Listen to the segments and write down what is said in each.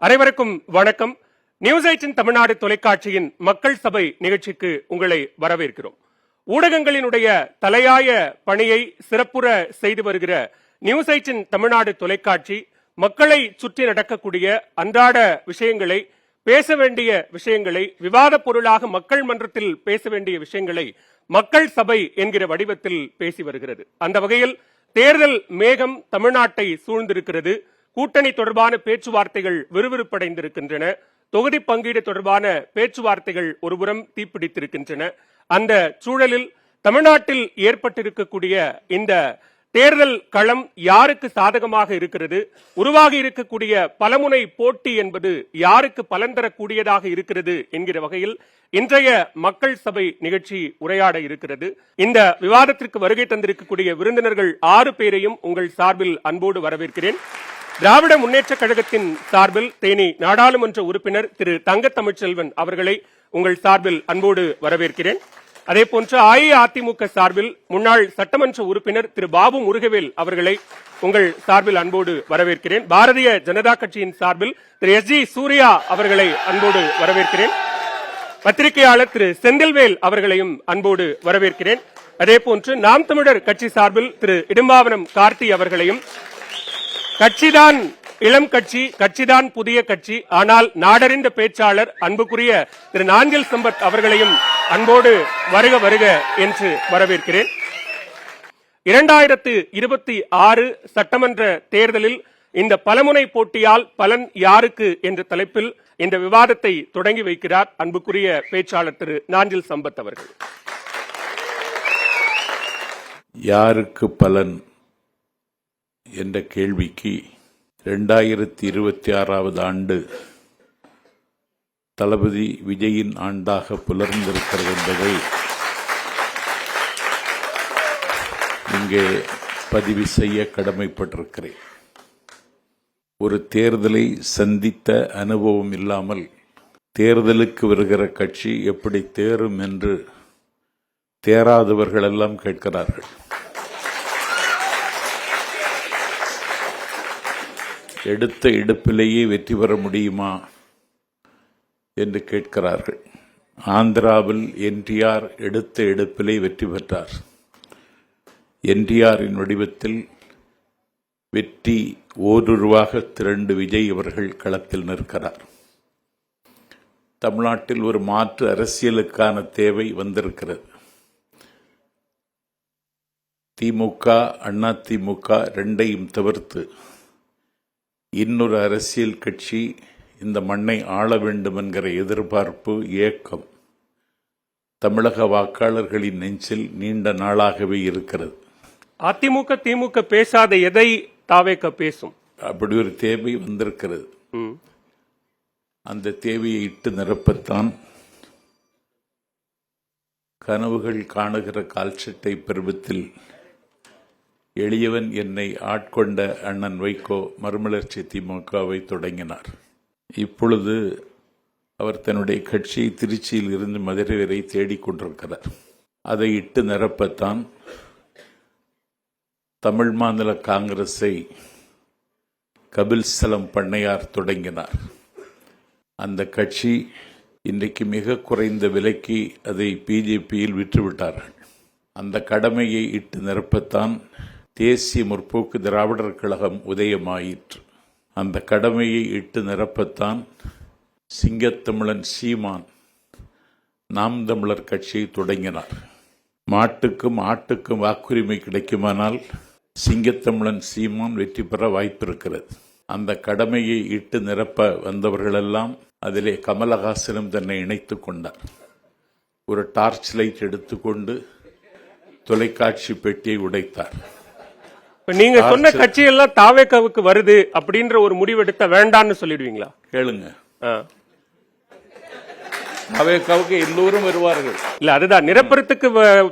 அனைவருக்கும் வணக்கம். நியூஸ் 18 தமிழ்நாடு தொலைக்காட்சியின் மக்கள் சபை நிகழ்ச்சிக்கு உங்களை வரவேற்கிறோம். ஊடகங்களினுடைய தலையாய பணியை சிறப்புற செய்து வருகிற நியூஸ் 18 தமிழ்நாடு தொலைக்காட்சி மக்களை சுற்றி நடக்கக்கூடிய அன்றாட விஷயங்களை, பேச வேண்டிய விஷயங்களை, விவாத பொருளாக மக்கள் மன்றத்தில் பேச வேண்டிய விஷயங்களை மக்கள் சபை என்கிற வடிவத்தில் பேசி வருகிறது. அந்த வகையில் தேர்தல் மேகம் தமிழ்நாட்டை சூழ்ந்திருக்கிறது. கூட்டணி தொடர்பான பேச்சுவார்த்தைகள் விறுவிறுப்படைந்திருக்கின்றன. தொகுதி பங்கீடு தொடர்பான பேச்சுவார்த்தைகள் ஒருபுறம் தீப்பிடித்திருக்கின்றன. அந்த சூழலில் தமிழ்நாட்டில் ஏற்பட்டிருக்கக்கூடிய இந்த தேர்தல் களம் யாருக்கு சாதகமாக இருக்கிறது, உருவாகி இருக்கக்கூடிய பலமுனை போட்டி என்பது யாருக்கு பலன் தரக்கூடியதாக இருக்கிறது என்கிற வகையில் இன்றைய மக்கள் சபை நிகழ்ச்சி உரையாட இருக்கிறது. இந்த விவாதத்திற்கு வருகை தந்திருக்கக்கூடிய விருந்தினர்கள் 6 பேரையும் உங்கள் சார்பில் அன்போடு வரவேற்கிறேன். திராவிட முன்னேற்ற கழகத்தின் சார்பில் தேனி நாடாளுமன்ற உறுப்பினர் திரு தங்க தமிழ்ச்செல்வன் அவர்களை உங்கள் சார்பில் அன்போடு வரவேற்கிறேன். அதே போன்று அஇஅதிமுக சார்பில் முன்னாள் சட்டமன்ற உறுப்பினர் திரு பாபு முருகவேல் அவர்களை உங்கள் சார்பில் அன்போடு வரவேற்கிறேன். பாரதிய ஜனதா கட்சியின் சார்பில் திரு எஸ் ஜி சூர்யா அவர்களை அன்போடு வரவேற்கிறேன். பத்திரிகையாளர் திரு செந்தில்வேல் அவர்களையும் அன்போடு வரவேற்கிறேன். அதே போன்று நாம் தமிழர் கட்சி சார்பில் திரு இடும்பாவனம் கார்த்தி அவர்களையும், கட்சிதான் இளம் கட்சி, கட்சிதான் புதிய கட்சி, ஆனால் நாடறிந்த பேச்சாளர் அன்புக்குரிய திரு நாஞ்சில் சம்பத் அவர்களையும் அன்போடு வருக வருக என்று வரவேற்கிறேன். 2026 சட்டமன்ற தேர்தலில் இந்த பலமுனை போட்டியால் பலன் யாருக்கு என்ற தலைப்பில் இந்த விவாதத்தை தொடங்கி வைக்கிறார் அன்புக்குரிய பேச்சாளர் திரு நாஞ்சில் சம்பத் அவர்கள். யாருக்கு பலன் என்ற கேள்விக்கு 2026 ஆண்டு தளபதி விஜயின் ஆண்டாக புலர்ந்திருக்கிறது என்பதை இங்கே பதிவு செய்ய கடமைப்பட்டிருக்கிறேன். ஒரு தேர்தலை சந்தித்த அனுபவம் இல்லாமல் தேர்தலுக்கு வருகிற கட்சி எப்படி தேரும் என்று தேராதவர்கள் எல்லாம் கேட்கிறார்கள். எடுத்த எடுப்பிலேயே வெற்றி பெற முடியுமா என்று கேட்கிறார்கள். ஆந்திராவில் என்டிஆர் எடுத்த எடுப்பிலே வெற்றி பெற்றார். என்டிஆரின் வடிவத்தில் வெற்றி ஓருருவாக திரண்டு விஜய் அவர்கள் களத்தில் நிற்கிறார். தமிழ்நாட்டில் ஒரு மாற்று அரசியலுக்கான தேவை வந்திருக்கிறது. திமுக, அதிமுக ரெண்டையும் தவிர்த்து இன்னொரு அரசியல் கட்சி இந்த மண்ணை ஆள வேண்டும் என்கிற எதிர்பார்ப்பு, ஏக்கம் தமிழக வாக்காளர்களின் நெஞ்சில் நீண்ட நாளாகவே இருக்கிறது. அதிமுக திமுக பேசாத எதை தாவேக பேசும்? அப்படி ஒரு தேவை வந்திருக்கிறது. அந்த தேவையை இட்டு நிரப்பத்தான் கனவுகள் காணுகிற கால்சட்டை பருவத்தில் எளியவன் என்னை ஆட்கொண்ட அண்ணன் வைகோ மறுமலர்ச்சி திமுகவை தொடங்கினார். இப்பொழுது அவர் தன்னுடைய கட்சியை திருச்சியில் இருந்து மதுரை வரை தேடிக்கொண்டிருக்கிறார். அதை இட்டு நிரப்பத்தான் தமிழ் மாநில காங்கிரஸை கபில்ஸ்தலம் பண்ணையார் தொடங்கினார். அந்த கட்சி இன்றைக்கு மிக குறைந்த விலைக்கு அதை பிஜேபியில் விற்றுவிட்டார்கள். அந்த கடமையை இட்டு நிரப்பத்தான் தேசிய முற்போக்கு திராவிடர் கழகம் உதயமாயிற்று. அந்த கடமையை இட்டு நிரப்பத்தான் சிங்கத்தமிழன் சீமான் நாம் தமிழர் கட்சியை தொடங்கினார். மாட்டுக்கும் ஆட்டுக்கும் வாக்குரிமை கிடைக்குமானால் சிங்கத்தமிழன் சீமான் வெற்றி பெற வாய்ப்பிருக்கிறது. அந்த கடமையை இட்டு நிரப்ப வந்தவர்களெல்லாம் அதிலே கமலஹாசனும் தன்னை இணைத்துக் கொண்டார். ஒரு டார்ச் லைட் எடுத்துக்கொண்டு தொலைக்காட்சி பெட்டியை உடைத்தார். நீங்க சொன்ன கட்சியெல்லாம் தாவேகாவுக்கு வருது அப்படின்ற ஒரு முடிவெடுத்த வேண்டான்னு சொல்லிடுவீங்களா? கேளுங்க, தாவேகாவுக்கு எல்லோரும் வருவார்கள். இல்ல, அதுதான் நிரப்புறத்துக்கு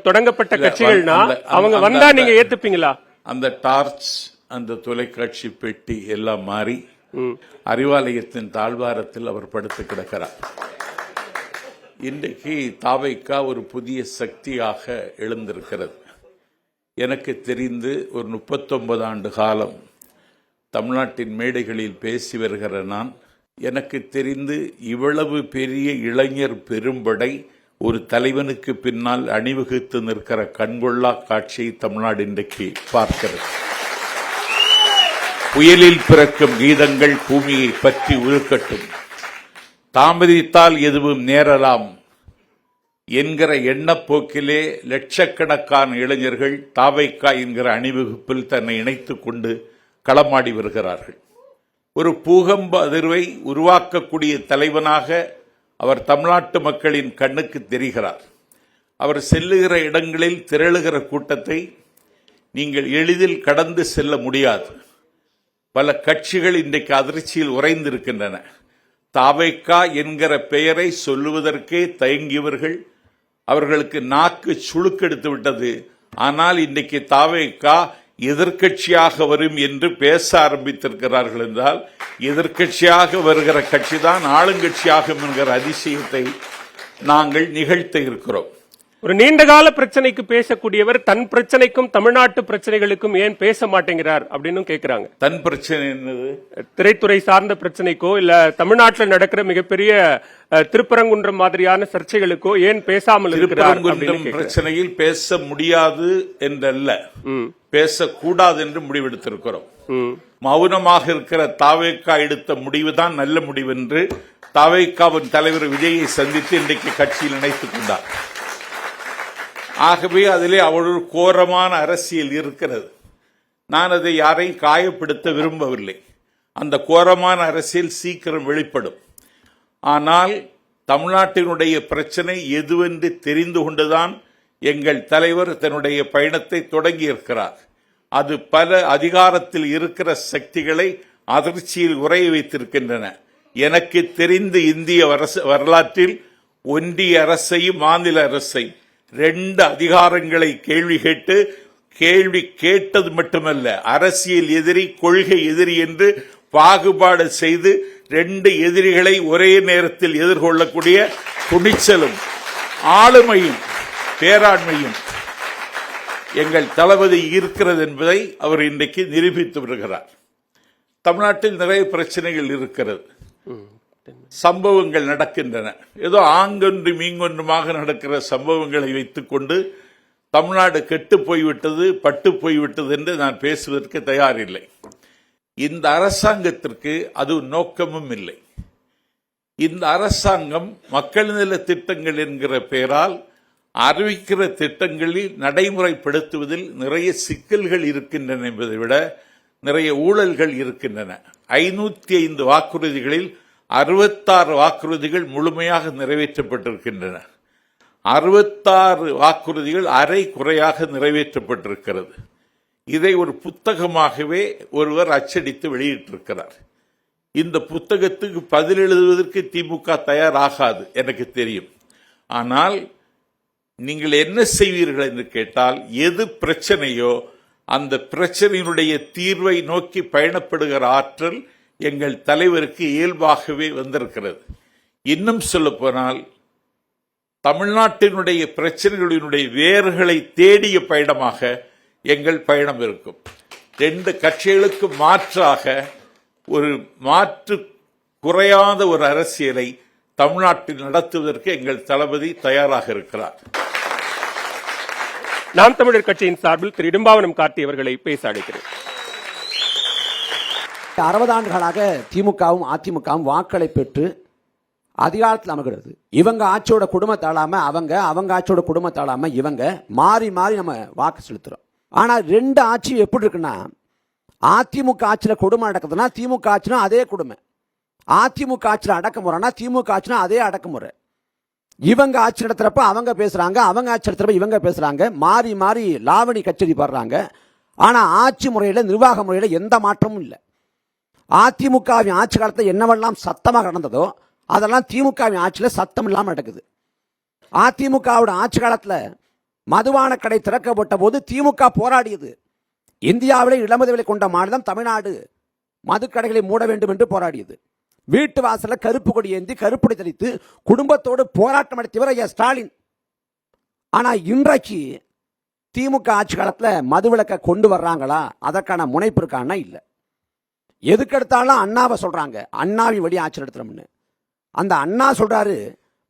தொடங்கப்பட்ட கட்சிகள்னா அவங்க வந்தா நீங்க ஏத்துப்பீங்களா? அந்த டார்ச், அந்த தொலைக்காட்சி பெட்டி எல்லாம் மாறி அறிவாலயத்தின் தாழ்வாரத்தில் அவர் படுத்து கிடக்கிறார். இன்றைக்கு தாவேகா ஒரு புதிய சக்தியாக எழுந்திருக்கிறது. எனக்கு தெரிந்து ஒரு 39 ஆண்டு காலம் தமிழ்நாட்டின் மேடைகளில் பேசி வருகிற நான் எனக்கு தெரிந்து இவ்வளவு பெரிய இளைஞர் பெரும்படை ஒரு தலைவனுக்கு பின்னால் அணிவகுத்து நிற்கிற கண்கொள்ளா காட்சியை தமிழ்நாடு இன்றைக்கு பார்க்கிறது. புயலில் பிறக்கும் கீதங்கள் பூமியை பற்றி உருக்கட்டும், தாமதித்தால் எதுவும் நேரலாம் என்கிற எண்ணப்போக்கிலே லட்சக்கணக்கான இளைஞர்கள் தாவைக்கா என்கிற அணிவகுப்பில் தன்னை இணைத்துக் கொண்டு களமாடி வருகிறார்கள். ஒரு பூகம்ப அதிர்வை உருவாக்கக்கூடிய தலைவனாக அவர் தமிழ்நாட்டு மக்களின் கண்ணுக்கு தெரிகிறார். அவர் செல்லுகிற இடங்களில் திரளுகிற கூட்டத்தை நீங்கள் எளிதில் கடந்து செல்ல முடியாது. பல கட்சிகள் இன்றைக்கு அதிர்ச்சியில் உறைந்திருக்கின்றன. தாவைக்கா என்கிற பெயரை சொல்லுவதற்கே தயங்கியவர்கள், அவர்களுக்கு நாக்கு சுளுக்கெடுத்து விட்டது. ஆனால் இன்றைக்கு தாவைக்கா எதிர்க்கட்சியாக வரும் என்று பேச ஆரம்பித்திருக்கிறார்கள் என்றால், எதிர்க்கட்சியாக வருகிற கட்சிதான் ஆளுங்கட்சியாகும் என்கிற அதிசயத்தை நாங்கள் நிகழ்த்த இருக்கிறோம். ஒரு நீண்டகால பிரச்சனைக்கு பேசக்கூடியவர் தன் பிரச்சனைக்கும் தமிழ்நாட்டு பிரச்சனைகளுக்கும் ஏன் பேச மாட்டேங்கிறார் அப்படின்னு கேட்கிறாங்க. தன் பிரச்சனை என்னது? திரைத்துறை சார்ந்த பிரச்சனைக்கோ இல்ல தமிழ்நாட்டில் நடக்கிற மிகப்பெரிய திருப்பரங்குன்றம் மாதிரியான சர்ச்சைகளுக்கோ ஏன் பேசாமல் இருக்கிறார்? பிரச்சனையில் பேச முடியாது என்றல்ல, பேசக்கூடாது என்று முடிவெடுத்திருக்கிறோம். மௌனமாக இருக்கிற தாவேக்கா எடுத்த முடிவுதான் நல்ல முடிவு என்று தாவேக்காவின் தலைவர் விஜயை சந்தித்து இன்றைக்கு கட்சியில் இணைத்துக் கொண்டார். ஆகவே அதிலே அவளோட கோரமான அரசியல் இருக்கிறது. நான் அதை யாரையும் காயப்படுத்த விரும்பவில்லை. அந்த கோரமான அரசியல் சீக்கிரம் வெளிப்படும். ஆனால் தமிழ்நாட்டினுடைய பிரச்சனை எதுவென்று தெரிந்து கொண்டுதான் எங்கள் தலைவர் தன்னுடைய பயணத்தை தொடங்கியிருக்கிறார். அது பல அதிகாரத்தில் இருக்கிற சக்திகளை அதிர்ச்சியில் உறைய வைத்திருக்கின்றன. எனக்கு தெரிந்த இந்திய வரலாற்றில் ஒன்றிய அரசையும் மாநில அரசை ரெண்டு அதிகாரங்களை கேள்வி கேட்டது மட்டுமல்ல, அரசியல் எதிரி கொள்கை எதிரி என்று பாகுபாடு செய்து ரெண்டு எதிரிகளை ஒரே நேரத்தில் எதிர்கொள்ளக்கூடிய துணிச்சலும் ஆளுமையும் பேராண்மையும் எங்கள் தளபதி இருக்கிறது என்பதை அவர் இன்றைக்கு நிரூபித்து வருகிறார். தமிழ்நாட்டில் நிறைய பிரச்சனைகள் இருக்கிறது, சம்பவங்கள் நடக்கின்றன. ஏதோ ஆங்கொன்று மீங்கொன்றுமாக நடக்கிற சம்பவங்களை வைத்துக் கொண்டு தமிழ்நாடு கெட்டு போய்விட்டது, பட்டு போய்விட்டது என்று நான் பேசுவதற்கு தயாரில்லை. இந்த அரசாங்கத்திற்கு அது நோக்கமும் இல்லை. இந்த அரசாங்கம் மக்கள் நல திட்டங்கள் என்கிற பெயரால் அறிவிக்கிற திட்டங்களில் நடைமுறைப்படுத்துவதில் நிறைய சிக்கல்கள் இருக்கின்றன என்பதை விட நிறைய ஊழல்கள் இருக்கின்றன. 505 வாக்குறுதிகளில் 66 வாக்குறுதிகள் முழுமையாக நிறைவேற்றப்பட்டிருக்கின்றன. 66 வாக்குறுதிகள் அரை குறையாக நிறைவேற்றப்பட்டிருக்கிறது. இதை ஒரு புத்தகமாகவே ஒருவர் அச்சடித்து வெளியிட்டிருக்கிறார். இந்த புத்தகத்துக்கு பதில் எழுதுவதற்கு திமுக தயாராகாது எனக்கு தெரியும். ஆனால் நீங்கள் என்ன செய்வீர்கள் என்று கேட்டால், எது பிரச்சனையோ அந்த பிரச்சனையினுடைய தீர்வை நோக்கி பயணப்படுகிற ஆற்றல் எங்கள் தலைவருக்கு இயல்பாகவே வந்திருக்கிறது. இன்னும் சொல்ல போனால், தமிழ்நாட்டினுடைய பிரச்சனைகளினுடைய வேர்களை தேடிய பயணமாக எங்கள் பயணம் இருக்கும். ரெண்டு கட்சிகளுக்கு மாற்றாக ஒரு மாற்று குறையாத ஒரு அரசியலை தமிழ்நாட்டில் நடத்துவதற்கு எங்கள் தளபதி தயாராக இருக்கிறார். நாம் தமிழர் கட்சியின் சார்பில் திரு இடும்பாவனம் கார்த்தி அவர்களை பேச அழைக்கிறேன். 60 ஆண்டுகளாக திமுகவும் அதிமுகவும் வாக்களை பெற்று அதிகாரத்தில் அமர்கிறது. இவங்க ஆட்சியோட குடும்ப தாழாம அவங்க ஆட்சியோட குடும்ப தாழாம இவங்க மாறி மாறி நம்ம வாக்கு செலுத்துறோம். ஆனா ரெண்டு ஆட்சி எப்படி இருக்குன்னா, அதிமுக ஆட்சியில கொடுமை நடக்குதுன்னா திமுக ஆட்சினா அதே கொடுமை, அதிமுக ஆட்சியில் அடக்குமுறைனா திமுக ஆட்சினா அதே அடக்குமுறை. இவங்க ஆட்சி நடத்துறப்ப அவங்க பேசுறாங்க, அவங்க ஆட்சி நடத்துறப்ப இவங்க பேசுறாங்க, மாறி மாறி லாவணி கச்சேரி பாடுறாங்க. ஆனா ஆட்சி முறையில நிர்வாக முறையில எந்த மாற்றமும் இல்லை. அதிமுகவின் ஆட்சி காலத்தில் என்னவெல்லாம் சத்தமாக நடந்ததோ அதெல்லாம் திமுகவின் ஆட்சியில் சத்தம் இல்லாமல் நடக்குது. அதிமுகவோட ஆட்சி காலத்தில் மதுபான கடை திறக்கப்பட்ட போது திமுக போராடியது. இந்தியாவிலே இளமது விலை கொண்ட மாநிலம் தமிழ்நாடு, மதுக்கடைகளை மூட வேண்டும் என்று போராடியது. வீட்டு வாசல கருப்பு கொடி ஏந்தி கருப்பொடி தெளித்து குடும்பத்தோடு போராட்டம் நடத்தியவர் ஐயா ஸ்டாலின். ஆனா இன்றைக்கு திமுக ஆட்சி காலத்தில் மதுவிலக்கை கொண்டு வர்றாங்களா? அதற்கான முனைப்பு இருக்கானா? இல்லை. எதுக்கு எடுத்தாலும் அண்ணாவை சொல்றாங்க, அண்ணாவின் வழி ஆட்சி நடத்துறோம்னு. அந்த அண்ணா சொல்றாரு,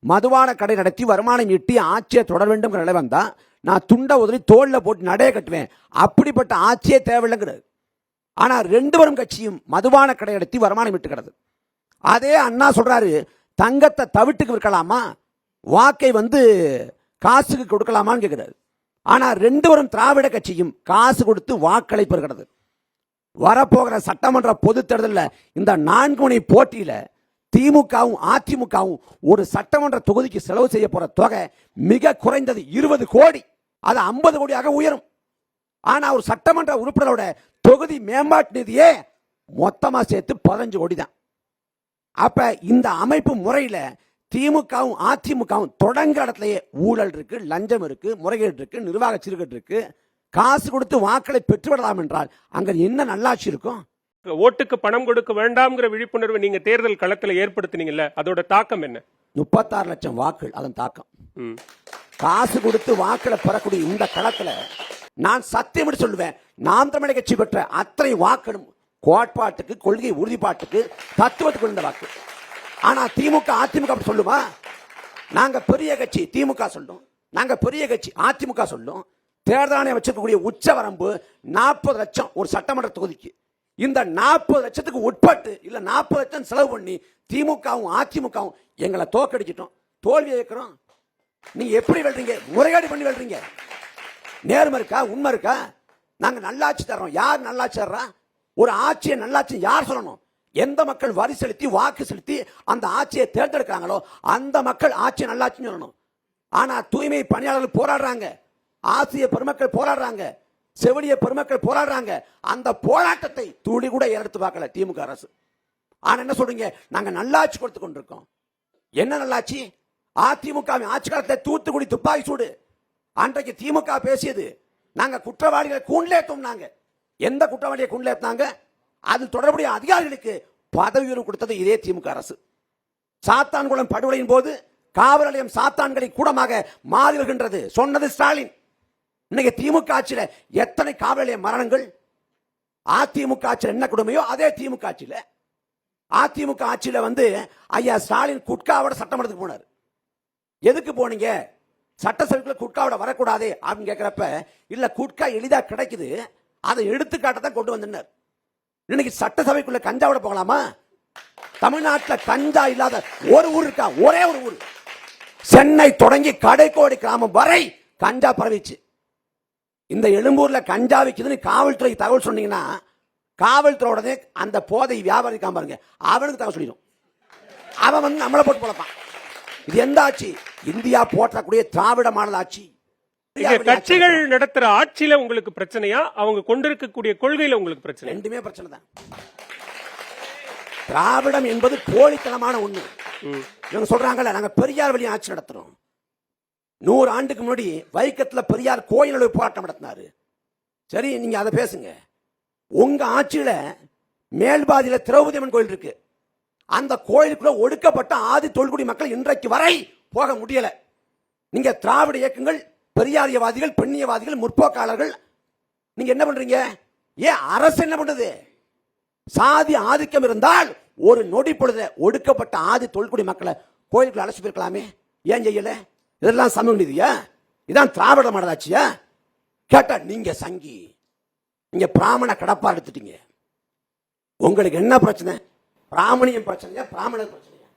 மதுபான கடை நடத்தி வருமானம் ஈட்டி ஆட்சியை தொடர வேண்டும் நிலை வந்தா நான் துண்டை உதறி தோல்ல போட்டு நடைய கட்டுவேன், அப்படிப்பட்ட ஆட்சியே தேவையில்லைங்கிறது. ஆனா ரெண்டு வரும் கட்சியும் மதுபான கடை நடத்தி வருமானம் ஈட்டுகிறது. அதே அண்ணா சொல்றாரு, தங்கத்தை தவிட்டுக்கு விற்கலாமா, வாக்கை காசுக்கு கொடுக்கலாமான்னு கேட்கிறாரு. ஆனா ரெண்டு வரும் திராவிட கட்சியும் காசு கொடுத்து வாக்களை பெறுகிறது. வரப்போகிற சட்டமன்ற பொதுத் தேர்தலில் இந்த 4 முனை போட்டியில திமுகவும் அதிமுகவும் ஒரு சட்டமன்ற தொகுதிக்கு செலவு செய்ய போற தொகை மிக குறைந்தது 20 கோடி, அது 50 கோடியாக உயரும். ஆனா ஒரு சட்டமன்ற உறுப்பினரோட தொகுதி மேம்பாட்டு நிதியே மொத்தமா சேர்த்து 15 கோடி தான். அப்ப இந்த அமைப்பு முறையில திமுகவும் அதிமுகவும் தொடங்குற இடத்துலயே ஊழல் இருக்கு, லஞ்சம் இருக்கு, முறைகேடு இருக்கு, நிர்வாக சீர்கேடு இருக்கு. காசு கொடுத்து வாக்களை பெற்றுவிடலாம் என்றால் அங்க என்ன நல்லாட்சி இருக்கும்? ஓட்டுக்கு பணம் கொடுக்க வேண்டாம்ங்கிற விழிப்புணர்வு நீங்க தேர்தல் களத்துல ஏற்படுத்தினீங்கல்ல, அதோட தாக்கம் என்ன? 36 லட்சம் வாக்குகள் அதன் தாக்கம். காசு கொடுத்து வாக்களை பெறக்கூடிய இந்த களத்துல நான் சத்தியம் சொல்லுவேன், நாம் தமிழர் கட்சி பெற்ற அத்தனை வாக்களும் கோட்பாட்டுக்கு, கொள்கை உறுதிப்பாட்டுக்கு, தத்துவத்துக்கு இருந்த வாக்கு. ஆனா திமுக அதிமுக சொல்லுமா? நாங்க பெரிய கட்சி திமுக சொல்லும், நாங்க பெரிய கட்சி அதிமுக சொல்லும். தேர்தல் ஆணையம் வச்சிருக்கக்கூடிய உச்ச வரம்பு 40 லட்சம் ஒரு சட்டமன்ற தொகுதிக்கு. இந்த 40 லட்சத்துக்கு உட்பட்டு இல்ல 40 லட்சம் செலவு பண்ணி திமுகவும் அதிமுகவும் எங்களை தோக்கடிச்சிட்டோம், தோல்வி இருக்கிறோம். நீங்க எப்படி வெல்றீங்க? முறைகேடு பண்ணி வெல்றீங்க. நேர்மை இருக்கா, உண்மை இருக்கா? நாங்க நல்லாட்சி தர்றோம். யார் நல்லாட்சி தர்றா? ஒரு ஆட்சியை நல்லாட்சி யார் சொல்லணும்? எந்த மக்கள் வரி செலுத்தி வாக்கு செலுத்தி அந்த ஆட்சியை தேர்ந்தெடுக்கிறாங்களோ அந்த மக்கள் ஆட்சியை நல்லாட்சி சொல்லணும். ஆனா தூய்மை பணியாளர்கள் போராடுறாங்க, ஆசிரியர் பெருமக்கள் போராடுறாங்க, செவிலிய பெருமக்கள் போராடுறாங்க. அந்த போராட்டத்தை துளி கூட எடுத்து பார்க்கல திமுக அரசு. ஆனா என்ன சொல்றீங்க? நாங்க நல்லாட்சி கொடுத்து கொண்டிருக்கோம். என்ன நல்லாட்சி? அதிமுக ஆட்சி காலத்தில் தூத்துக்குடி துப்பாக்கி சூடு அன்றைக்கு திமுக பேசியது, நாங்க குற்றவாளிகளை கூண்டேத்தோம். நாங்க எந்த குற்றவாளியை கூண்டேத்தாங்க? அது தொடர்புடைய அதிகாரிகளுக்கு பதவி உயர்வு கொடுத்தது இதே திமுக அரசு. சாத்தான்குளம் படுகொலையின் போது காவல் நிலையம் சாத்தான்களை கூடமாக மாறி வருகின்றது சொன்னது ஸ்டாலின். இன்னைக்கு திமுக ஆட்சியில எத்தனை காவல் நிலைய மரணங்கள்? அதிமுக ஆட்சியில் என்ன கொடுமையோ அதே திமுக ஆட்சியில. அதிமுக ஆட்சியில ஐயா ஸ்டாலின் குட்காவோட சட்டமன்றத்துக்கு போனார். எதுக்கு போனீங்க? சட்டசபைக்குள்ள குட்காவோட வரக்கூடாது அப்படின்னு கேட்கிறப்ப, இல்ல குட்கா எளிதா கிடைக்குது, அதை எடுத்துக்காட்டதான் கொண்டு வந்தார். இன்னைக்கு சட்டசபைக்குள்ள கஞ்சாவோட போகலாமா? தமிழ்நாட்டில் கஞ்சா இல்லாத ஒரு ஊர் இருக்கா? ஒரே ஒரு ஊர். சென்னை தொடங்கி கடைக்கோடி கிராமம் வரை கஞ்சா பரவிச்சு. இந்த எழும்பூர்ல கஞ்சா விற்குதுன்னு காவல்துறை தகவல் சொன்னீங்கன்னா, காவல்துறை உடனே அந்த போதை வியாபாரி பாருங்க, அவனுக்கு தகவல் சொல்லிடும். அவன் நம்மளை போட்டு போலப்பான். இது எந்த ஆட்சி? இந்தியா போற்றக்கூடிய திராவிட மாடல் ஆட்சி. கட்சிகள் நடத்துற ஆட்சியில உங்களுக்கு பிரச்சனையா, அவங்க கொண்டிருக்கக்கூடிய கொள்கையில உங்களுக்கு பிரச்சனை? ரெண்டுமே பிரச்சனை தான். திராவிடம் என்பது போலித்தனமான ஒண்ணு. இவங்க சொல்றாங்கல்ல, நாங்க பெரியார் வழி ஆட்சி நடத்துறோம். 100 ஆண்டுக்கு முன்னாடி வைக்கத்துல பெரியார் கோயில் போராட்டம் நடத்தினாரு. சரி, நீங்க அதை பேசுங்க. உங்க ஆட்சியில மேல்பாதியில திரௌபதி அம்மன் கோயில் இருக்கு. அந்த கோயிலுக்குள்ள ஒடுக்கப்பட்ட ஆதி தொல்குடி மக்கள் இன்றைக்கு வரை போக முடியல. நீங்க திராவிட இயக்கங்கள், பெரியாரியவாதிகள், பெண்ணியவாதிகள், முற்போக்காளர்கள், நீங்க என்ன பண்றீங்க? ஏன் அரசு என்ன பண்ணுது? சாதி ஆதிக்கம் இருந்தால் ஒரு நொடி பொழுது ஒடுக்கப்பட்ட ஆதி தொல்குடி மக்களை கோயிலுக்குள்ள அழைச்சு போயிருக்கலாமே, ஏன் செய்யல? இதெல்லாம் சமூக நீதியா? இதான் திராவிட மாடலாட்சியா? கேட்டா நீங்க சங்கி, நீங்க பிராமண கடப்பா எடுத்துட்டீங்க. உங்களுக்கு என்ன பிரச்சனை? பிராமணியம் பிரச்சனையா, பிராமணர் பிரச்சனையா?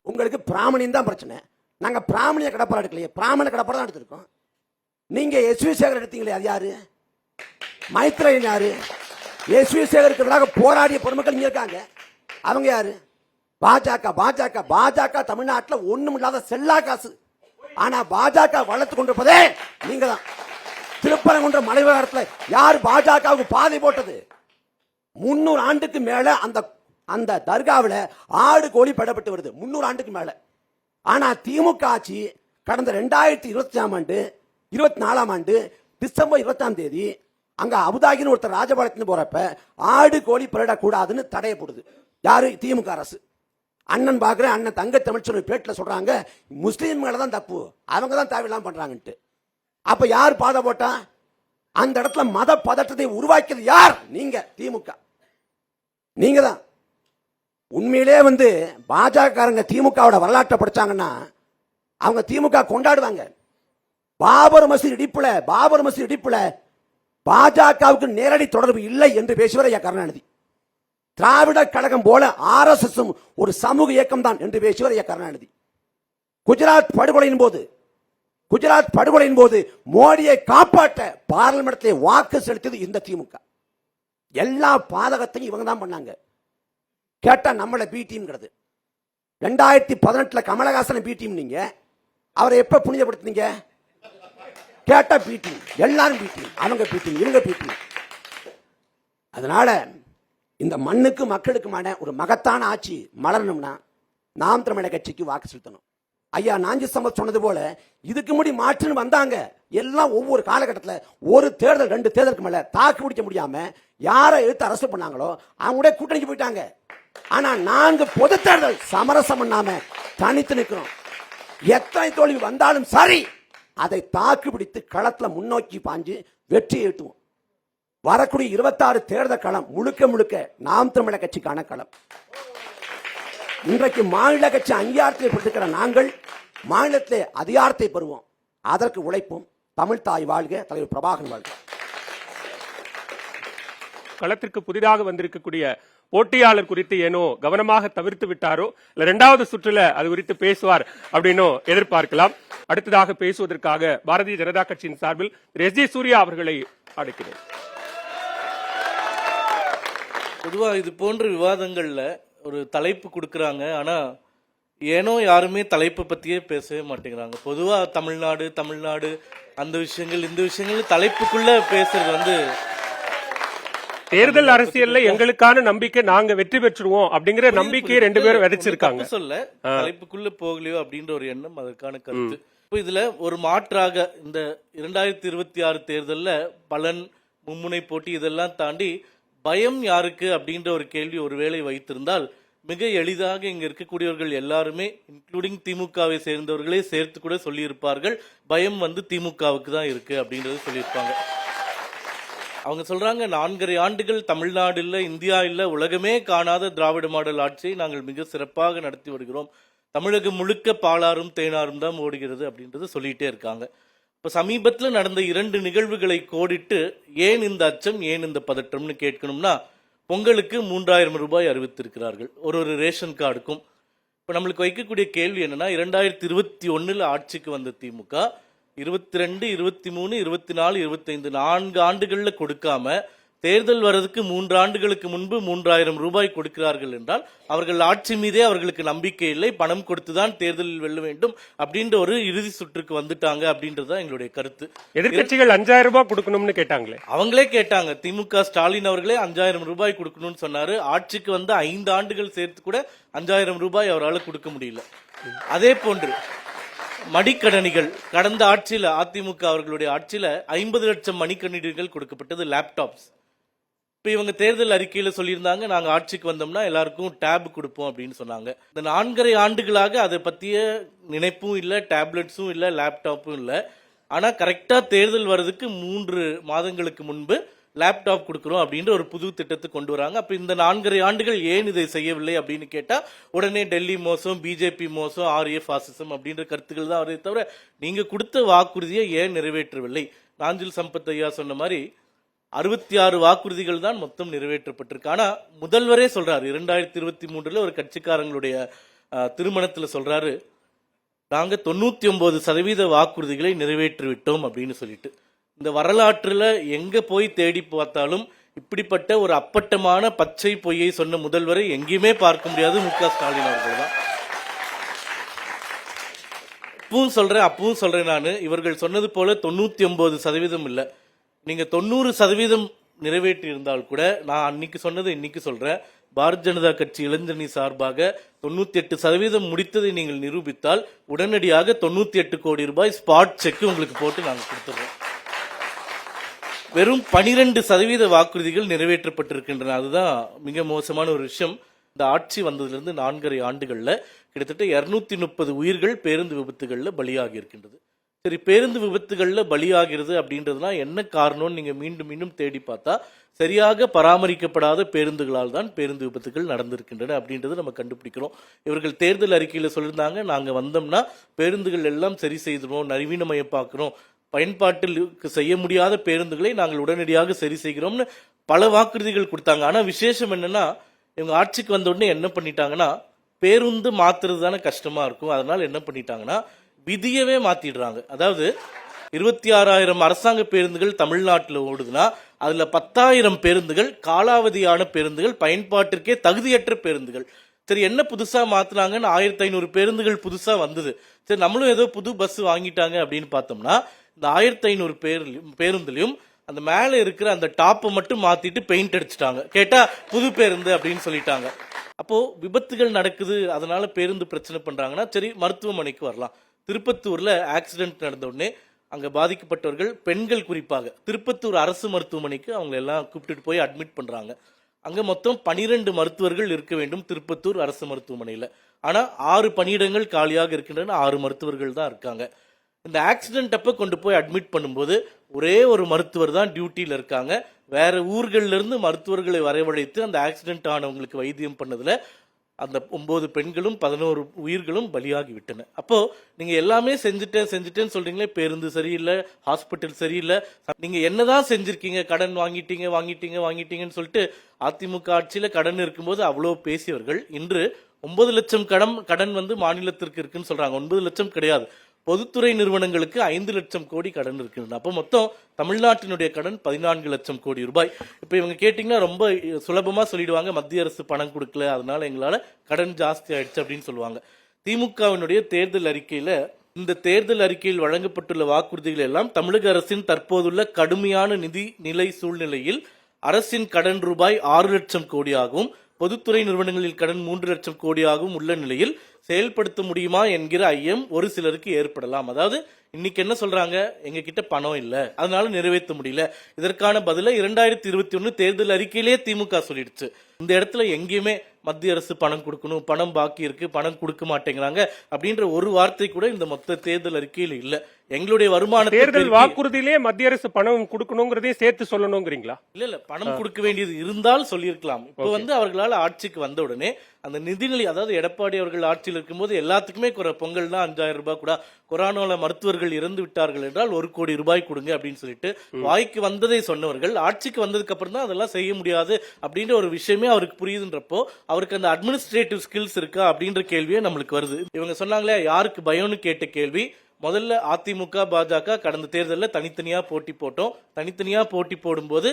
உங்களுக்கு பிராமணியம் தான் பிரச்சனை. நாங்க பிராமணிய கடப்பாறை எடுக்கலையே, பிராமண கடப்பாறை தான் எடுத்திருக்கோம். நீங்க எஸ்வி சேகர் எடுத்தீங்களே, அது யாரு? மைத்ரேயன் யாரு? எஸ்வி சேகருக்கு போராடிய பொதுமக்கள் இங்க இருக்காங்க, அவங்க யாரு? பாஜக. பாஜக பாஜக தமிழ்நாட்டில் ஒண்ணும் இல்லாத செல்லா காசு. ஆனா பாஜக வளர்த்து கொண்டிருப்பதே நீங்க தான். திருப்பரங்குன்ற மலைவாரத்தில் யார் பாஜகவுக்கு பாதை போட்டது? 300 ஆண்டுக்கு மேல அந்த தர்காவில் ஆடு கோழி படப்பட்டு வருது. 300 ஆண்டுக்கு மேல. ஆனா திமுக ஆட்சி கடந்த 2024 ஆண்டு 24ஆம் ஆண்டு டிசம்பர் 20ஆம் தேதி அங்க அபுதாகின்னு ஒருத்தர் ராஜபாளையத்துக்கு போறப்ப ஆடு கோழி பரடக்கூடாதுன்னு தடைய போடுது. யாரு? திமுக அரசு. அண்ணன் பாக்குறேன், அண்ணன் தங்க தமிழ்ச்சொல்ல பேட்டில சொல்றாங்க, முஸ்லீம் மேல தான் தப்பு, அவங்க தான் தேவையில்லாம பண்றாங்கன்ட்டு. அப்ப யார் பாதை போட்டா? அந்த இடத்துல மத பதற்றத்தை உருவாக்கியது யார்? நீங்க, திமுக. நீங்க தான். உண்மையிலே பாஜகக்காரங்க திமுகவோட வரலாற்றை படிச்சாங்கன்னா அவங்க திமுக கொண்டாடுவாங்க. பாபர் மசூதி இடிப்புல பாஜகவுக்கு நேரடி தொடர்பு இல்லை என்று பேசுவார் ஐயா கருணாநிதி. திராவிட கழகம் போல RSS ஒரு சமூக இயக்கம் தான் என்று பேசுவார் ஐயா கருணாநிதி. குஜராத் படுகொலையின் போது மோடியை காப்பாற்ற பார்லிமெண்ட்ல வாக்கு செலுத்தியது இந்த திமுக. எல்லா பாதகத்தையும் இவங்க தான் பண்ணாங்க. கேட்டா நம்மள பி டீம்ங்கிறது. 2018 கமலஹாசன் பி டீம். நீங்க அவரை எப்ப புனிதப்படுத்தினீங்க? கேட்டா பி டீம். எல்லாரும் பி டீம். அவங்க பி டீம், இவங்க பி டீம். அதனால இந்த மண்ணுக்கு மக்களுக்குமான ஒரு மகத்தான ஆட்சி மலரணும்னா நாம் தமிழர் கட்சிக்கு வாக்கு செலுத்தணும். ஐயா நாஞ்சி சம்பத் சொன்னது போல இதுக்கு முடி மாற்றுன்னு வந்தாங்க. எல்லாம் ஒவ்வொரு காலகட்டத்தில் ஒரு தேர்தல் 2 தேர்தலுக்கு மேல தாக்கு பிடிக்க முடியாம யாரை எடுத்து அரசு பண்ணாங்களோ அவங்க கூட்டணிக்கு போயிட்டாங்க. ஆனா 4 பொது தேர்தல் சமரசம் பண்ணாம தனித்து நிற்கிறோம். எத்தனை தோல்வி வந்தாலும் சரி அதை தாக்கு பிடித்து களத்துல முன்னோக்கி பாஞ்சு வெற்றி ஈட்டுவோம். வரக்கூடிய 26 தேர்தல் களம் முழுக்க நாம் தமிழர் கட்சிக்கான களம். இன்றைக்கு மாநில கட்சி அங்கீகாரத்தை பெற்றிருக்கிற நாங்கள் மாநிலத்திலே அதிகாரத்தை பெறுவோம். அதற்கு உழைப்போம். தமிழ் தாய் வாழ்க, தலைவர் பிரபாகரன் வாழ்க. களத்திற்கு புதிதாக வந்திருக்கக்கூடிய போட்டியாளர் குறித்து ஏனோ கவனமாக தவிர்த்து விட்டாரோ இல்ல 2வது சுற்றுல அது குறித்து பேசுவார் அப்படின்னோ எதிர்பார்க்கலாம். அடுத்ததாக பேசுவதற்காக பாரதிய ஜனதா கட்சியின் சார்பில் எஸ்.ஜி. சூர்யா அவர்களை அழைக்கிறேன். பொதுவா இது போன்ற விவாதங்கள்ல ஒரு தலைப்பு கொடுக்கறாங்க. ஆனா ஏனோ யாருமே தலைப்பு பத்தியே பேசவே மாட்டேங்கிறாங்க. பொதுவா தமிழ்நாடு அந்த விஷயங்கள் இந்த விஷயங்கள் தலைப்புக்குள்ள பேசுறது தேர்தல் அரசியல்ல எங்களுக்கான நம்பிக்கை, நாங்க வெற்றி பெற்றுருவோம் அப்படிங்கிற நம்பிக்கையை 2 பேரும் விதைச்சிருக்காங்க. சொல்ல தலைப்புக்குள்ள போகலையோ அப்படின்ற ஒரு எண்ணம் அதற்கான கருத்து. இப்போ இதுல ஒரு மாற்றாக இந்த 2026 தேர்தல்ல பலன், மும்முனை போட்டி இதெல்லாம் தாண்டி பயம் யாருக்கு அப்படின்ற ஒரு கேள்வி ஒருவேளை வைத்திருந்தால் மிக எளிதாக இங்க இருக்கக்கூடியவர்கள் எல்லாருமே இன்க்ளூடிங் திமுகவை சேர்ந்தவர்களே சேர்த்து கூட சொல்லியிருப்பார்கள், பயம் திமுகவுக்கு தான் இருக்கு அப்படின்றது சொல்லியிருப்பாங்க. அவங்க சொல்றாங்க 4.5 ஆண்டுகள் தமிழ்நாடு இல்ல, இந்தியா இல்ல, உலகமே காணாத திராவிட மாடல் ஆட்சியை நாங்கள் மிக சிறப்பாக நடத்தி வருகிறோம், தமிழகம் முழுக்க பாலாறும் தேனாரும் தான் ஓடுகிறது அப்படின்றது சொல்லிட்டே இருக்காங்க. இப்ப சமீபத்தில் நடந்த 2 நிகழ்வுகளை கோடிட்டு ஏன் இந்த அச்சம், ஏன் இந்த பதற்றம்னு கேட்கணும்னா, பொங்கலுக்கு 3000 ரூபாய் அறிவித்திருக்கிறார்கள் ஒரு ரேஷன் கார்டுக்கும். இப்ப நம்மளுக்கு வைக்கக்கூடிய கேள்வி என்னன்னா, 2021 ஆட்சிக்கு வந்த திமுக 22, 23, 24, 25 4 ஆண்டுகள்ல கொடுக்காம தேர்தல் வர்றதுக்கு 3 ஆண்டுகளுக்கு முன்பு 3000 ரூபாய் கொடுக்கிறார்கள் என்றால் அவர்கள் ஆட்சி மீதே அவர்களுக்கு நம்பிக்கை இல்லை, பணம் கொடுத்துதான் தேர்தலில் வெல்ல வேண்டும் அப்படின்ற ஒரு இறுதி சுற்றுக்கு வந்துட்டாங்க அப்படின்றதுதான் எங்களுடைய கருத்து. எதிர்க்கட்சிகள் 5000 ரூபாய் கொடுக்கணும்னு கேட்டாங்களே, அவங்களே கேட்டாங்க. திமுக ஸ்டாலின் அவர்களே 5000 ரூபாய் கொடுக்கணும்னு சொன்னாரு. ஆட்சிக்கு 5 ஆண்டுகள் சேர்த்து கூட 5000 ரூபாய் அவரால் கொடுக்க முடியல. அதே போன்று மடிக்கணினிகள் கடந்த ஆட்சியில அதிமுக அவர்களுடைய ஆட்சியில 50 லட்சம் மடிக்கணினிகள் கொடுக்கப்பட்டது, லேப்டாப்ஸ். இப்ப இவங்க தேர்தல் அறிக்கையில சொல்லியிருந்தாங்க, நாங்க ஆட்சிக்கு வந்தோம்னா எல்லாருக்கும் டேப் கொடுப்போம் அப்படின்னு சொன்னாங்க. இந்த 4.5 ஆண்டுகளாக அதை பத்திய நினைப்பும் இல்ல, டேப்லெட்ஸும் இல்ல, லேப்டாப்பும் இல்ல. ஆனா கரெக்டா தேர்தல் வர்றதுக்கு 3 மாதங்களுக்கு முன்பு லேப்டாப் கொடுக்கிறோம் அப்படின்ற ஒரு புது திட்டத்தை கொண்டு வராங்க. அப்ப இந்த 4.5 ஆண்டுகள் ஏன் இதை செய்யவில்லை அப்படின்னு கேட்டா உடனே டெல்லி மோசம், பிஜேபி மோசம், RF ஃபாசிசம் அப்படின்ற கருத்துக்கள் தான் வருதே தவிர நீங்க கொடுத்த வாக்குறுதியை ஏன் நிறைவேற்றவில்லை? நாஞ்சில் சம்பத் ஐயா சொன்ன மாதிரி 66 வாக்குறுதிகள் தான் மொத்தம் நிறைவேற்றப்பட்டிருக்கு. ஆனா முதல்வரே சொல்றாரு 2023 ஒரு கட்சிக்காரங்களுடைய திருமணத்துல சொல்றாரு, நாங்க 99% வாக்குறுதிகளை நிறைவேற்றி விட்டோம் அப்படின்னு சொல்லிட்டு. இந்த வரலாற்றுல எங்க போய் தேடி பார்த்தாலும் இப்படிப்பட்ட ஒரு அப்பட்டமான பச்சை பொய்யை சொன்ன முதல்வரை எங்கேயுமே பார்க்க முடியாது மு.க. ஸ்டாலின் அவர்கள் தான். அப்பவும் சொல்றேன் நான், இவர்கள் சொன்னது போல 99% இல்ல, நீங்க 90% நிறைவேற்றி இருந்தால் கூட நான் அன்னைக்கு சொன்னதை இன்னைக்கு சொல்றேன். பாரதிய ஜனதா கட்சி இளைஞரணி சார்பாக 98% முடித்ததை நீங்கள் நிரூபித்தால் உடனடியாக 98 கோடி ரூபாய் ஸ்பாட் செக் உங்களுக்கு போட்டு நாங்கள் கொடுத்துறோம். வெறும் 12% வாக்குறுதிகள் நிறைவேற்றப்பட்டிருக்கின்றன. அதுதான் மிக மோசமான ஒரு விஷயம். இந்த ஆட்சி வந்ததிலிருந்து 4.5 ஆண்டுகள்ல கிட்டத்தட்ட 230 உயிர்கள் பேருந்து விபத்துகள்ல பலியாகி இருக்கின்றது. சரி, பேருந்து விபத்துகள்ல பலியாகிறது அப்படின்றதுனா என்ன காரணம்னு நீங்க மீண்டும் மீண்டும் தேடி பார்த்தா சரியாக பராமரிக்கப்படாத பேருந்துகளால் தான் பேருந்து விபத்துகள் நடந்திருக்கின்றன அப்படின்றது நம்ம கண்டுபிடிக்கிறோம். இவர்கள் தேர்தல் அறிக்கையில சொல்லியிருந்தாங்க, நாங்க வந்தோம்னா பேருந்துகள் எல்லாம் சரி செய்துருவோம், நவீனமயமாக்குறோம், பயன்பாட்டில் செய்ய முடியாத பேருந்துகளை நாங்கள் உடனடியாக சரி செய்கிறோம்னு பல வாக்குறுதிகள் கொடுத்தாங்க. ஆனா விசேஷம் என்னன்னா, இவங்க ஆட்சிக்கு வந்த உடனே என்ன பண்ணிட்டாங்கன்னா, பேருந்து மாத்துறது தானே கஷ்டமா இருக்கும், அதனால என்ன பண்ணிட்டாங்கன்னா விதியவே மாத்திடுறாங்க. அதாவது 26,000 அரசாங்க பேருந்துகள் தமிழ்நாட்டில் ஓடுதுன்னா அதுல 10,000 பேருந்துகள் காலாவதியான பேருந்துகள், பயன்பாட்டிற்கே தகுதியற்ற பேருந்துகள். சரி, என்ன புதுசா மாத்தினாங்கன்னு 1,500 பேருந்துகள் புதுசா வந்தது. சரி, நம்மளும் ஏதோ புது பஸ் வாங்கிட்டாங்க அப்படின்னு பார்த்தோம்னா இந்த 1,500 பேருந்துலயும் அந்த மேல இருக்கிற அந்த டாப்பை மட்டும் மாத்திட்டு பெயிண்ட் அடிச்சுட்டாங்க. கேட்டா புது பேருந்து அப்படின்னு சொல்லிட்டாங்க. அப்போ விபத்துகள் நடக்குது, அதனால பேருந்து பிரச்சனை பண்றாங்கன்னா சரி, மருத்துவமனைக்கு வரலாம். திருப்பத்தூர்ல ஆக்சிடென்ட் நடந்த உடனே அங்க பாதிக்கப்பட்டவர்கள் பெண்கள், குறிப்பாக திருப்பத்தூர் அரசு மருத்துவமனைக்கு அவங்க எல்லாம் கூப்பிட்டு போய் அட்மிட் பண்றாங்க. அங்க மொத்தம் 12 மருத்துவர்கள் இருக்க வேண்டும் திருப்பத்தூர் அரசு மருத்துவமனையில. ஆனா 6 பணியிடங்கள் காலியாக இருக்கின்றன, 6 மருத்துவர்கள் தான் இருக்காங்க. இந்த ஆக்சிடென்ட் அப்ப கொண்டு போய் அட்மிட் பண்ணும்போது ஒரே ஒரு மருத்துவர் தான் டியூட்டியில இருக்காங்க. வேற ஊர்கள்ல இருந்து மருத்துவர்களை வரவழைத்து அந்த ஆக்சிடென்ட் ஆனவங்களுக்கு வைத்தியம் பண்ணதுல அந்த 9 பெண்களும் 11 உயிர்களும் பலியாகி விட்டன. அப்போ நீங்க எல்லாமே செஞ்சுட்டேன்னு சொல்றீங்களே, பேருந்து சரியில்லை, ஹாஸ்பிட்டல் சரியில்லை, நீங்க என்னதான் செஞ்சிருக்கீங்க, கடன் வாங்கிட்டீங்கன்னு சொல்லிட்டு அதிமுக ஆட்சியில கடன் இருக்கும்போது அவ்வளவு பேசியவர்கள் இன்று 9 லட்சம் கடன் மாநிலத்திற்கு இருக்குன்னு சொல்றாங்க. 9 லட்சம் கிடையாது, பொதுத்துறை நிறுவனங்களுக்கு 5 லட்சம் கோடி கடன் இருக்கு. அப்போ மொத்தம் தமிழ்நாட்டினுடைய கடன் 14 லட்சம் கோடி ரூபாய். இப்ப இவங்க கேட்டீங்கன்னா ரொம்ப சுலபமா சொல்லிடுவாங்க, மத்திய அரசு பணம் கொடுக்கல, அதனால எங்களால கடன் ஜாஸ்தி ஆயிடுச்சு அப்படின்னு சொல்லுவாங்க. திமுகவினுடைய தேர்தல் அறிக்கையில, இந்த தேர்தல் அறிக்கையில் வழங்கப்பட்டுள்ள வாக்குறுதிகள் எல்லாம் தமிழக அரசின் தற்போதுள்ள கடுமையான நிதி நிலை சூழ்நிலையில் அரசின் கடன் ரூபாய் 6 லட்சம் கோடியாகவும் பொதுத்துறை நிறுவனங்களில் கடன் 3 லட்சம் கோடியாகவும் உள்ள நிலையில் செயல்படுத்த முடியுமா என்கிற ஐயம் ஒரு சிலருக்கு ஏற்படலாம். அதாவது இன்னைக்கு என்ன சொல்றாங்க, எங்க கிட்ட பணம் இல்ல, அதனால நிறைவேற்ற முடியல. இதற்கான பதில 2021 தேர்தல் அறிக்கையிலேயே திமுக சொல்லிடுச்சு. இந்த இடத்துல எங்கேயுமே மத்திய அரசு பணம் கொடுக்கணும், பணம் பாக்கி இருக்கு, பணம் கொடுக்க மாட்டேங்கிறாங்க அப்படின்ற ஒரு வார்த்தை கூட இந்த மொத்த தேர்தல் அறிக்கையில் இல்ல. எங்களுடைய வருமான தேர்தல் வாக்குறுதியிலே மத்திய அரசு பணம் கொடுக்கணுங்கிறதே சேர்த்து சொல்லணுங்கிறீங்களா? இல்ல, பணம் கொடுக்க வேண்டியது இருந்தால் சொல்லியிருக்கலாம். இப்ப அவர்களால் ஆட்சிக்கு வந்த உடனே அந்த நிதிநிலை, அதாவது எடப்பாடி அவர்கள் ஆட்சியில் இருக்கும்போது எல்லாத்துக்குமே பொங்கல்னா 5,000 ரூபாய் கூட, கொரோனால மருத்துவர்கள் இறந்து விட்டார்கள் என்றால் 1 கோடி ரூபாய் கொடுங்க அப்படின்னு சொல்லிட்டு வாய்க்கு வந்ததை சொன்னவர்கள் ஆட்சிக்கு வந்ததுக்கு அப்புறம் தான் அதெல்லாம் செய்ய முடியாது அப்படின்ற ஒரு விஷயமே அவருக்கு புரியுதுன்றப்போ அவருக்கு அந்த அட்மினிஸ்ட்ரேட்டிவ் ஸ்கில்ஸ் இருக்கா அப்படின்ற கேள்வியே நம்மளுக்கு வருது. இவங்க சொன்னாங்களே யாருக்கு பயம்னு கேட்ட கேள்வி, முதல்ல அதிமுக பாஜக கடந்த தேர்தலில் தனித்தனியா போட்டி போட்டோம். தனித்தனியா போட்டி போடும்போது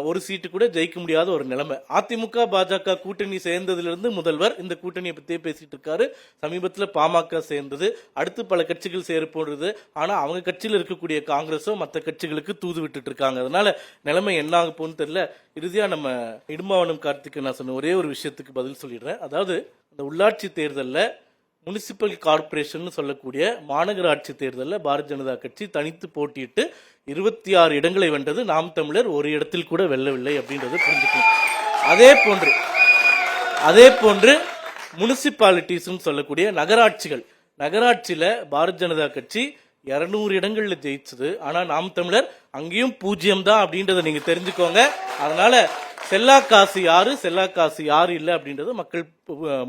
ஒரு சீட்டு கூட ஜெயிக்க முடியாத ஒரு நிலைமை. அதிமுக பாஜக கூட்டணி சேர்ந்ததிலிருந்து முதல்வர் இந்த கூட்டணியை பத்தியே பேசிட்டு இருக்காரு. சமீபத்தில் பாமக சேர்ந்தது, அடுத்து பல கட்சிகள் சேர போடுறது. ஆனா அவங்க கட்சியில் இருக்கக்கூடிய காங்கிரஸோ மற்ற கட்சிகளுக்கு தூது விட்டுட்டு இருக்காங்க. அதனால நிலைமை என்ன ஆக போன்னு தெரியல. இறுதியா நம்ம இடும்பாவனம் கார்த்திக் நான் சொன்ன ஒரே ஒரு விஷயத்துக்கு பதில் சொல்லிடுறேன். அதாவது இந்த உள்ளாட்சி தேர்தலில் முனிசிபல் கார்பரேஷன் சொல்லக்கூடிய மாநகராட்சி தேர்தலில் பாரதிய ஜனதா கட்சி தனித்து போட்டியிட்டு 26 இடங்களை வென்றது. நாம் தமிழர் ஒரு இடத்தில் கூட வெல்லவில்லை அப்படின்றது புரிஞ்சுக்கணும். அதே போன்று முனிசிபாலிட்டிஸ் சொல்லக்கூடிய நகராட்சியில பாரதிய ஜனதா கட்சி 200 இடங்கள்ல ஜெயிச்சது. ஆனா நாம் தமிழர் அங்கேயும் 0 தான் அப்படின்றத நீங்க தெரிஞ்சுக்கோங்க. அதனால செல்லா காசு யாரு இல்லை அப்படின்றத மக்கள்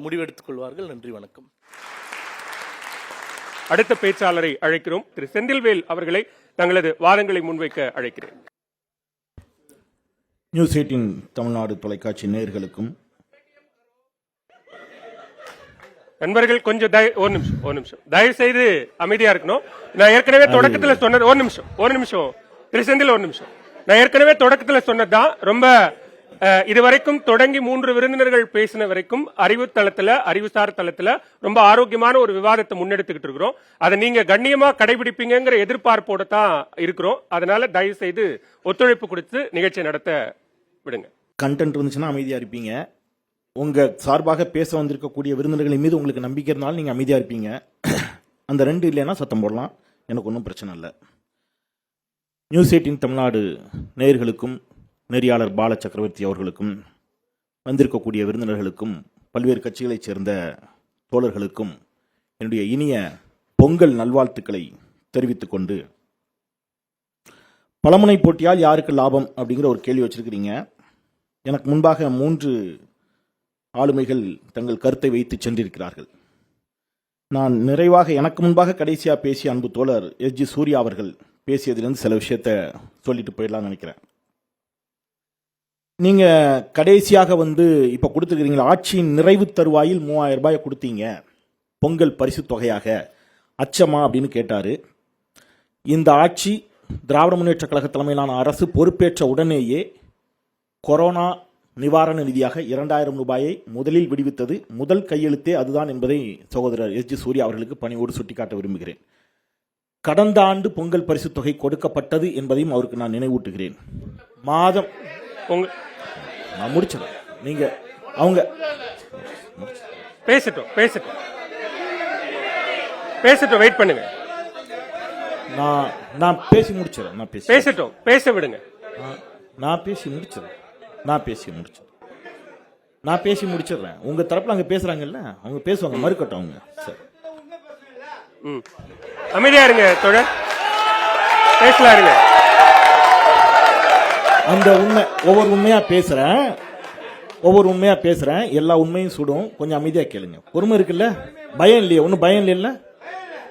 முடிவெடுத்துக் கொள்வார்கள். நன்றி, வணக்கம். அடுத்த பேச்சாளரை அழைக்கிறோம். திரு செந்தில்வேல் அவர்களை தங்களது வாதங்களை முன்வைக்க அழைக்கிறேன். நியூஸ் 18 தமிழ்நாடு தொலைக்காட்சி நேயர்களுக்கும் நண்பர்கள் கொஞ்சம் ஒரு நிமிஷம் தயவு செய்து அமைதியா இருக்கணும். நான் ஏற்கனவே தொடக்கத்தில் சொன்னது ஒரு நிமிஷம் திரு செந்தில், ஒரு நிமிஷம். நான் ஏற்கனவே தொடக்கத்தில் சொன்னதுதான். ரொம்ப இதுவரைக்கும் தொடங்கி 3 விருந்தினர்கள் பேசின வரைக்கும் அறிவுசார் தளத்துல ரொம்ப ஆரோக்கியமான ஒரு விவாதத்தை முன்னெடுத்துக்கிட்டு இருக்கிறோம். அதை நீங்க கண்ணியமா கடைபிடிப்பீங்கிற எதிர்பார்ப்போட தான் இருக்கிறோம். அதனால தயவு செய்து ஒத்துழைப்பு கொடுத்து நிகழ்ச்சியை நடத்த விடுங்க. கண்டென்ட் இருந்துச்சுன்னா அமைதியா இருப்பீங்க. உங்க சார்பாக பேச வந்திருக்கக்கூடிய விருந்தினர்களின் மீது உங்களுக்கு நம்பிக்கை இருந்தாலும் நீங்க அமைதியா இருப்பீங்க. அந்த 2 இல்லைன்னா சத்தம் போடலாம், எனக்கு ஒன்றும் பிரச்சனை இல்லை. நியூஸ் 18 தமிழ்நாடு நேயர்களுக்கும் நெறியாளர் பால சக்கரவர்த்தி அவர்களுக்கும் வந்திருக்கக்கூடிய விருந்தினர்களுக்கும் பல்வேறு கட்சிகளைச் சேர்ந்த தோழர்களுக்கும் என்னுடைய இனிய பொங்கல் நல்வாழ்த்துக்களை தெரிவித்துக் கொண்டு, பலமுனை போட்டியால் யாருக்கு லாபம் அப்படிங்கிற ஒரு கேள்வி வச்சிருக்கிறீங்க. எனக்கு முன்பாக 3 ஆளுமைகள் தங்கள் கருத்தை வைத்து சென்றிருக்கிறார்கள். நான் நிறைவாக எனக்கு முன்பாக கடைசியாக பேசிய அன்பு தோழர் எஸ்.ஜி. சூர்யா அவர்கள் பேசியதிலிருந்து சில விஷயத்த சொல்லிட்டு போயிடலாம்னு நினைக்கிறேன். நீங்க கடைசியாக இப்ப கொடுத்துருக்கிறீங்களா, ஆட்சியின் நிறைவு தருவாயில் 3000 ரூபாயை கொடுத்தீங்க பொங்கல் பரிசு தொகையாக, அச்சமா அப்படின்னு கேட்டாரு. இந்த ஆட்சி திராவிட முன்னேற்ற கழக தலைமையிலான அரசு பொறுப்பேற்ற உடனேயே கொரோனா நிவாரண நிதியாக 2000 ரூபாயை முதலில் விடுவித்தது. முதல் கையெழுத்தே அதுதான் என்பதை சகோதரர் எஸ்.ஜி. சூர்யா அவர்களுக்கு பணிவோடு சுட்டிக்காட்ட விரும்புகிறேன். கடந்த ஆண்டு பொங்கல் பரிசு தொகை கொடுக்கப்பட்டது என்பதையும் அவருக்கு நான் நினைவூட்டுகிறேன். மாதம் நான் முடிச்சிடறேன். நீங்க அவங்க பேசட்டும் வெயிட் பண்ணுங்க. நான் பேசி முடிச்சிடறேன். பேசட்டும், பேச விடுங்க. நான் பேசி முடிச்சிடுறேன். உங்க தரப்புல அங்க பேசுறாங்கல்ல, அவங்க பேசுவாங்க, மறுக்கட்டும் அவங்க. சரி, அமைதியா இருங்க தோழர், பேசலாம் இருங்க. அந்த உண்மை ஒவ்வொரு உண்மையா பேசுறேன். எல்லா உண்மையும் சுடும். கொஞ்சம் அமைதியா கேளுங்க. பொறுமை இருக்குல்ல, பயம் இல்லையே, ஒன்னும் பயம் இல்லைல்ல,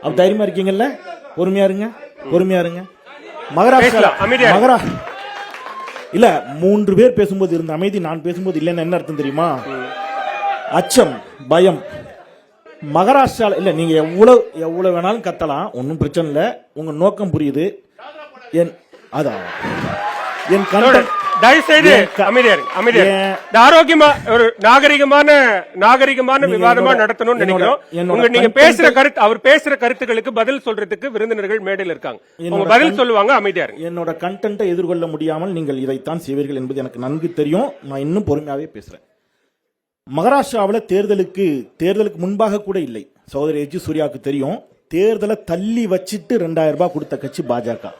அப்ப தைரியமா இருக்கீங்கல்ல, பொறுமையா இருங்க. மகாராஷ்டிரா இல்ல, 3 பேர் பேசும்போது இருந்த அமைதி நான் பேசும்போது இல்லைன்னு என்ன அர்த்தம் தெரியுமா? அச்சம், பயம். மகாராஷ்டிரால இல்ல, நீங்க எவ்வளவு வேணாலும் கத்தலாம், ஒன்னும் பிரச்சனை இல்ல. உங்க நோக்கம் புரியுது. என் தயவுசெய்து அமைதியா இருங்க. ஆரோக்கியமா ஒரு நாகரிகமான விவாதமா நடத்தணும்னு நினைக்கிறோம். நீங்க பேசுற கருத்து, அவர் பேசுற கருத்துக்களுக்கு பதில் சொல்றதுக்கு விருந்தினர்கள் மேடையில் இருக்காங்க, அவங்க பதில் சொல்லுவாங்க. அமைதியா இருங்க. என்னோட கண்டென்ட்டை எதிர்கொள்ள முடியாமல் நீங்கள் இதைத்தான் செய்வீர்கள் என்பது எனக்கு நன்கு தெரியும். நான் இன்னும் பொறுமையாவே பேசுறேன். மகாராஷ்டிராவில் தேர்தலுக்கு முன்பாக கூட இல்லை, சகோதரர் எஸ்.ஜி. சூர்யாவுக்கு தெரியும். தேர்தலை தள்ளி வச்சிட்டு 2000 ரூபாய் கொடுத்த கட்சி பாஜக.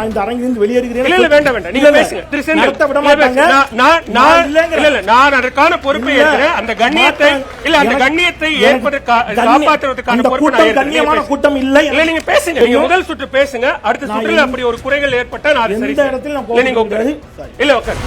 இந்த அரங்கிலிருந்து வெளியேறுகிறேன். வேண்டாம், நீங்க பேசுங்க. நான் அதற்கான பொறுப்பை ஏற்கிறேன். அந்த கண்ணியத்தை காப்பாற்றுவதற்கான பொறுப்பு கண்ணியமான கூட்டம் இல்லை. நீங்க பேசுங்க, நீங்க முதல் சுற்று பேசுங்க. அடுத்த சுற்றில் அப்படி ஒரு குறைகள் ஏற்பட்டா நான் அதை சரி. இந்த இடத்தில் நீங்க இல்ல உட்கார்.